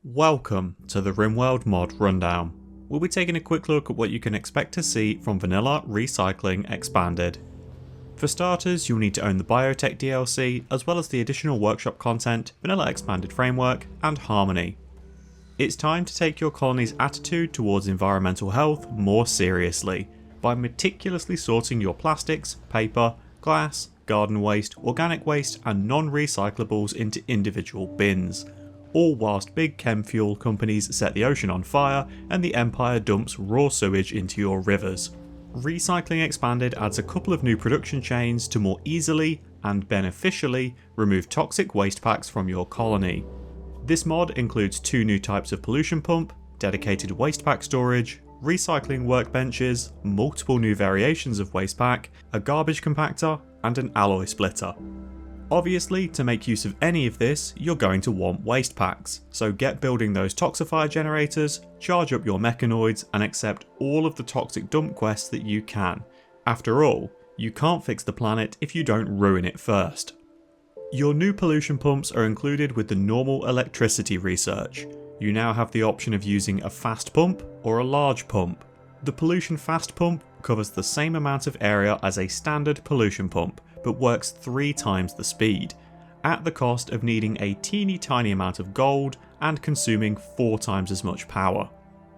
Welcome to the Rimworld mod rundown. We'll be taking a quick look at what you can expect to see from Vanilla Recycling Expanded. For starters, you'll need to own the Biotech DLC, as well as the additional workshop content, Vanilla Expanded Framework, and Harmony. It's time to take your colony's attitude towards environmental health more seriously, by meticulously sorting your plastics, paper, glass, garden waste, organic waste, and non-recyclables into individual bins, all whilst big chem fuel companies set the ocean on fire and the Empire dumps raw sewage into your rivers. Recycling Expanded adds a couple of new production chains to more easily and beneficially remove toxic waste packs from your colony. This mod includes 2 new types of pollution pump, dedicated waste pack storage, recycling workbenches, multiple new variations of waste pack, a garbage compactor, and an alloy splitter. Obviously, to make use of any of this, you're going to want waste packs, so get building those toxifier generators, charge up your mechanoids, and accept all of the toxic dump quests that you can. After all, you can't fix the planet if you don't ruin it first. Your new pollution pumps are included with the normal electricity research. You now have the option of using a fast pump or a large pump. The pollution fast pump covers the same amount of area as a standard pollution pump, but works 3 times the speed, at the cost of needing a teeny tiny amount of gold and consuming 4 times as much power.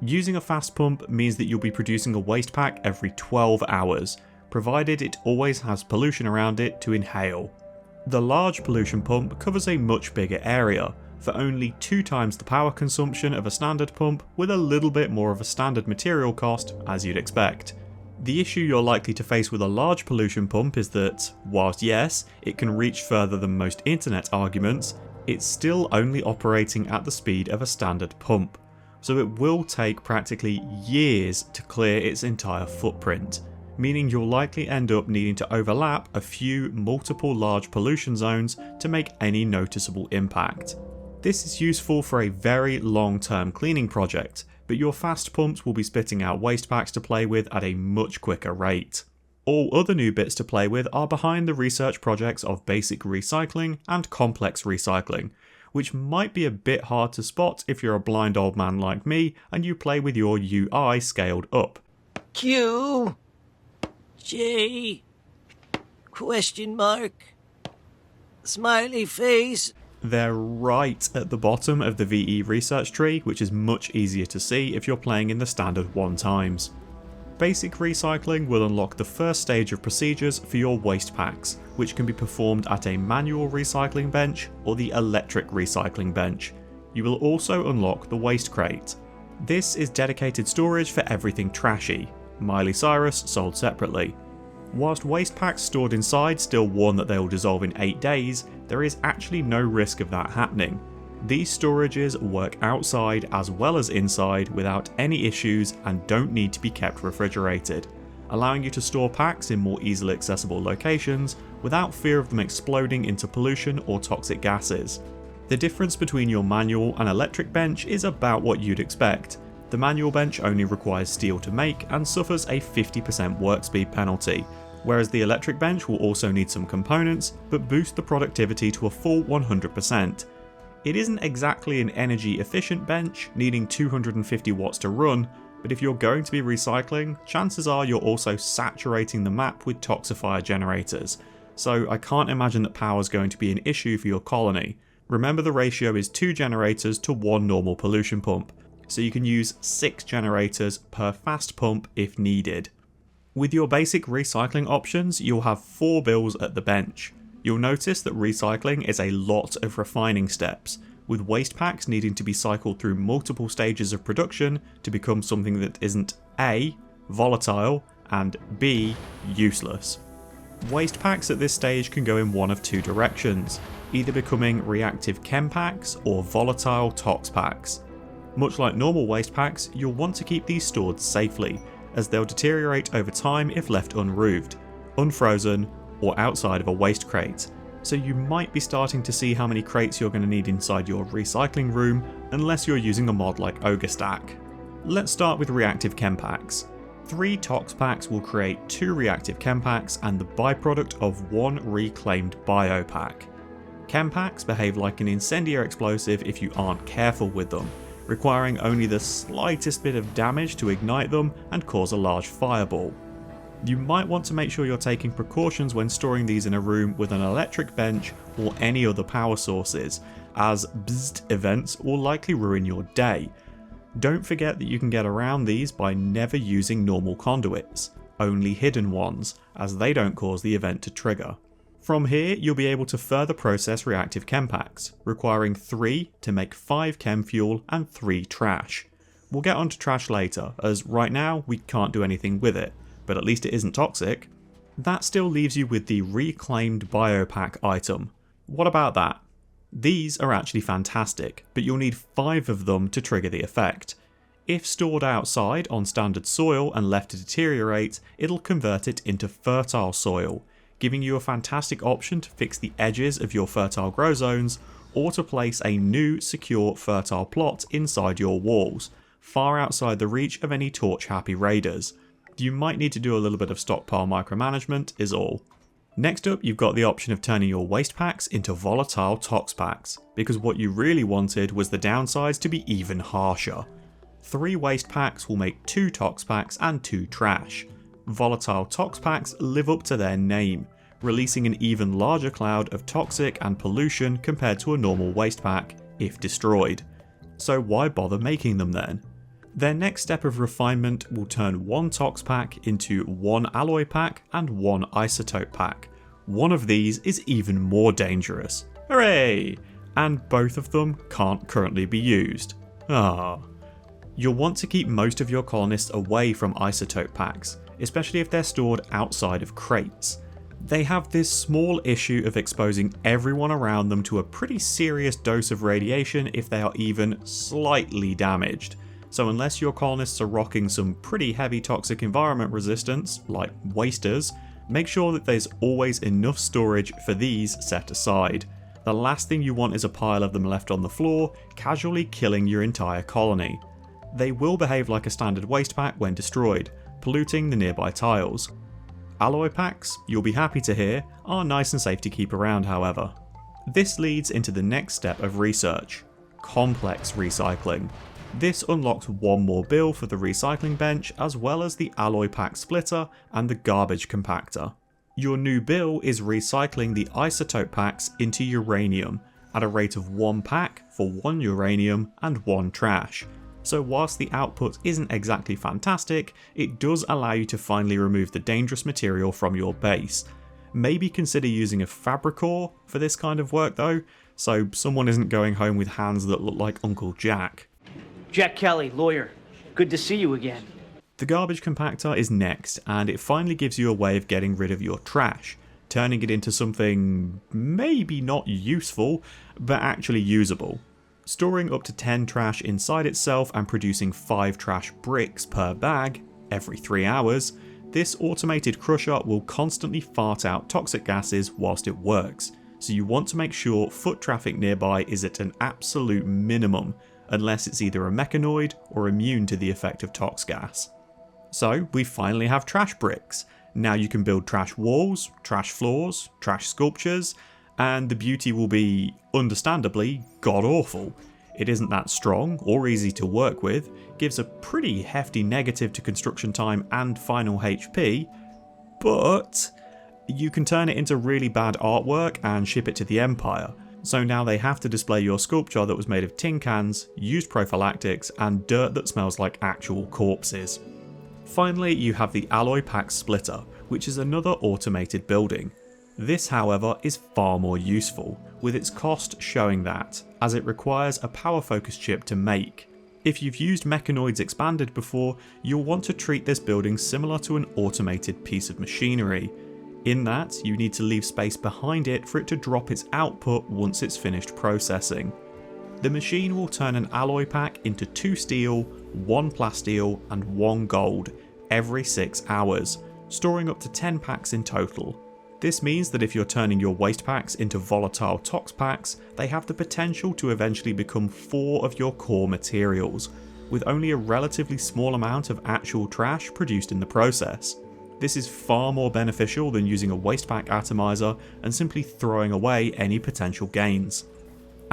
Using a fast pump means that you'll be producing a waste pack every 12 hours, provided it always has pollution around it to inhale. The large pollution pump covers a much bigger area, for only 2 times the power consumption of a standard pump, with a little bit more of a standard material cost, as you'd expect. The issue you're likely to face with a large pollution pump is that, whilst yes, it can reach further than most internet arguments, it's still only operating at the speed of a standard pump, so it will take practically years to clear its entire footprint, meaning you'll likely end up needing to overlap a few multiple large pollution zones to make any noticeable impact. This is useful for a very long-term cleaning project, but your fast pumps will be spitting out waste packs to play with at a much quicker rate. All other new bits to play with are behind the research projects of basic recycling and complex recycling, which might be a bit hard to spot if you're a blind old man like me and you play with your UI scaled up. Q J question mark smiley face. They're right at the bottom of the VE research tree, which is much easier to see if you're playing in the standard 1 times. Basic recycling will unlock the first stage of procedures for your waste packs, which can be performed at a manual recycling bench or the electric recycling bench. You will also unlock the waste crate. This is dedicated storage for everything trashy, Miley Cyrus sold separately. Whilst waste packs stored inside still warn that they will dissolve in 8 days, there is actually no risk of that happening. These storages work outside as well as inside without any issues and don't need to be kept refrigerated, allowing you to store packs in more easily accessible locations without fear of them exploding into pollution or toxic gases. The difference between your manual and electric bench is about what you'd expect. The manual bench only requires steel to make and suffers a 50% work speed penalty, whereas the electric bench will also need some components, but boost the productivity to a full 100%. It isn't exactly an energy efficient bench, needing 250 watts to run, but if you're going to be recycling, chances are you're also saturating the map with toxifier generators, so I can't imagine that power is going to be an issue for your colony. Remember, the ratio is 2 generators to 1 normal pollution pump, so you can use 6 generators per fast pump if needed. With your basic recycling options, you'll have 4 bills at the bench. You'll notice that recycling is a lot of refining steps, with waste packs needing to be cycled through multiple stages of production to become something that isn't A, volatile, and B, useless. Waste packs at this stage can go in one of 2 directions, either becoming reactive chem packs or volatile tox packs. Much like normal waste packs, you'll want to keep these stored safely, as they'll deteriorate over time if left unroofed, unfrozen, or outside of a waste crate, so you might be starting to see how many crates you're going to need inside your recycling room unless you're using a mod like OgreStack. Let's start with reactive chem packs. 3 tox packs will create 2 reactive chem packs and the byproduct of 1 reclaimed bio pack. Chem packs behave like an incendiary explosive if you aren't careful with them, requiring only the slightest bit of damage to ignite them and cause a large fireball. You might want to make sure you're taking precautions when storing these in a room with an electric bench or any other power sources, as bzzzt events will likely ruin your day. Don't forget that you can get around these by never using normal conduits, only hidden ones, as they don't cause the event to trigger. From here, you'll be able to further process reactive chem packs, requiring 3 to make 5 chem fuel and 3 trash. We'll get onto trash later, as right now we can't do anything with it, but at least it isn't toxic. That still leaves you with the reclaimed biopack item. What about that? These are actually fantastic, but you'll need 5 of them to trigger the effect. If stored outside on standard soil and left to deteriorate, it'll convert it into fertile soil, giving you a fantastic option to fix the edges of your fertile grow zones, or to place a new secure fertile plot inside your walls, far outside the reach of any torch-happy raiders. You might need to do a little bit of stockpile micromanagement is all. Next up, you've got the option of turning your waste packs into volatile tox packs, because what you really wanted was the downsides to be even harsher. 3 waste packs will make 2 tox packs and 2 trash. Volatile tox packs live up to their name, releasing an even larger cloud of toxic and pollution compared to a normal waste pack, if destroyed. So why bother making them then? Their next step of refinement will turn 1 tox pack into 1 alloy pack and 1 isotope pack. One of these is even more dangerous. Hooray! And both of them can't currently be used. You'll want to keep most of your colonists away from isotope packs, especially if they're stored outside of crates. They have this small issue of exposing everyone around them to a pretty serious dose of radiation if they are even slightly damaged. So unless your colonists are rocking some pretty heavy toxic environment resistance, like wasters, make sure that there's always enough storage for these set aside. The last thing you want is a pile of them left on the floor, casually killing your entire colony. They will behave like a standard waste pack when destroyed, polluting the nearby tiles. Alloy packs, you'll be happy to hear, are nice and safe to keep around however. This leads into the next step of research: complex recycling. This unlocks one more bill for the recycling bench, as well as the alloy pack splitter and the garbage compactor. Your new bill is recycling the isotope packs into uranium at a rate of 1 pack for 1 uranium and 1 trash. So whilst the output isn't exactly fantastic, it does allow you to finally remove the dangerous material from your base. Maybe consider using a fabricor for this kind of work though, so someone isn't going home with hands that look like Uncle Jack. Jack Kelly, lawyer. Good to see you again. The garbage compactor is next, and it finally gives you a way of getting rid of your trash, turning it into something maybe not useful, but actually usable. Storing up to 10 trash inside itself and producing 5 trash bricks per bag every 3 hours, this automated crusher will constantly fart out toxic gases whilst it works, so you want to make sure foot traffic nearby is at an absolute minimum, unless it's either a mechanoid or immune to the effect of tox gas. So we finally have trash bricks. Now you can build trash walls, trash floors, trash sculptures, and the beauty will be, understandably, god awful. It isn't that strong or easy to work with, gives a pretty hefty negative to construction time and final HP, but you can turn it into really bad artwork and ship it to the Empire. So now they have to display your sculpture that was made of tin cans, used prophylactics, and dirt that smells like actual corpses. Finally, you have the alloy pack splitter, which is another automated building. This, however, is far more useful, with its cost showing that, as it requires a power focus chip to make. If you've used Mechanoids Expanded before, you'll want to treat this building similar to an automated piece of machinery. In that, you need to leave space behind it for it to drop its output once it's finished processing. The machine will turn an alloy pack into 2 steel, 1 plasteel and 1 gold every 6 hours, storing up to 10 packs in total. This means that if you're turning your waste packs into volatile tox packs, they have the potential to eventually become 4 of your core materials, with only a relatively small amount of actual trash produced in the process. This is far more beneficial than using a waste pack atomizer and simply throwing away any potential gains.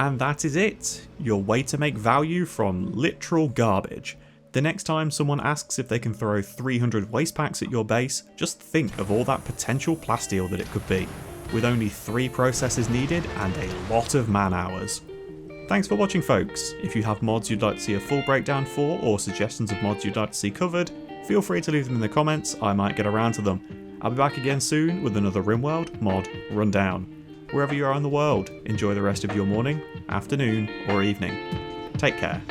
And that is it, your way to make value from literal garbage. The next time someone asks if they can throw 300 waste packs at your base, just think of all that potential plasteel that it could be, with only 3 processes needed and a lot of man hours. Thanks for watching folks. If you have mods you'd like to see a full breakdown for, or suggestions of mods you'd like to see covered, feel free to leave them in the comments, I might get around to them. I'll be back again soon with another Rimworld mod rundown. Wherever you are in the world, enjoy the rest of your morning, afternoon or evening. Take care.